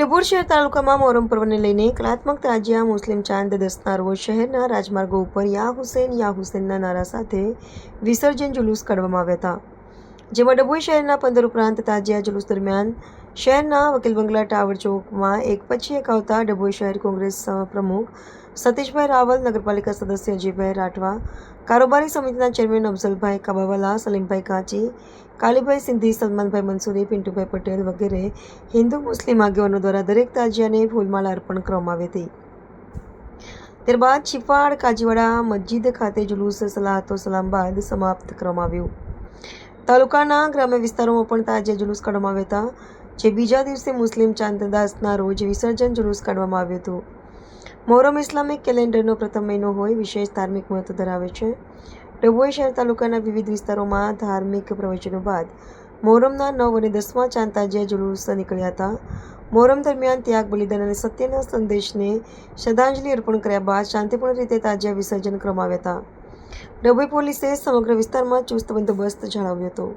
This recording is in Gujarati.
ડભોઈ શહેર તાલુકામાં મોહરમ પર્વને લઈને કલાત્મક તાજિયા મુસ્લિમ ચાંદ 10ના રોજ શહેરના રાજમાર્ગો ઉપર યા હુસૈનના નારા સાથે વિસર્જન જુલુસ કાઢવામાં આવ્યા હતા, જેમાં ડભોઈ શહેરના 15 ઉપરાંત તાજિયા જુલુસ દરમિયાન શહેરના વકીલ બંગલા ટાવર ચોકમાં એક પછી એક આવતા ડભોઈ શહેર કોંગ્રેસ પ્રમુખ સતીશભાઈ રાવલ, નગરપાલિકા સદસ્ય અજયભાઈ રાઠવા, કારોબારી સમિતિના ચેરમેન અફઝલભાઈ કાબાવાલા, સલીમભાઈ કાચી, કાલીભાઈ સિંધી, સલમાનભાઈ મંસૂરી, પિન્ટુભાઈ પટેલ વગેરે હિન્દુ મુસ્લિમ આગેવાનો દ્વારા દરેક તાજિયાને ફૂલમાળા અર્પણ કરવામાં આવી હતી. ત્યારબાદ ચીફાડ કાજીવાડા મસ્જિદ ખાતે જુલુસ સલાતો સલામ બાદ સમાપ્ત કરવામાં આવ્યું. તાલુકાના ગ્રામ્ય વિસ્તારોમાં પણ તાજિયા જુલુસ કાઢવામાં આવ્યા હતા, જે બીજા દિવસે મુસ્લિમ ચાંદ 10ના રોજ વિસર્જન જુલુસ કાઢવામાં આવ્યું હતું. મોહરમ ઇસ્લામિક કેલેન્ડરનો પ્રથમ મહિનો હોય વિશેષ ધાર્મિક મહત્વ ધરાવે છે. ડભોઈ શહેર તાલુકાના વિવિધ વિસ્તારોમાં ધાર્મિક પ્રવચનો બાદ મોહરમના 9 અને 10મા ચાંદ તાજિયા જુલુસ નીકળ્યા હતા. મોહરમ દરમિયાન ત્યાગ, બલિદાન અને સત્યના સંદેશને શ્રદ્ધાંજલિ અર્પણ કર્યા બાદ શાંતિપૂર્ણ રીતે તાજિયા વિસર્જન કરવામાં આવ્યા હતા. ડભોઈ પોલીસે સમગ્ર વિસ્તારમાં ચુસ્ત બંદોબસ્ત જાળવ્યો હતો.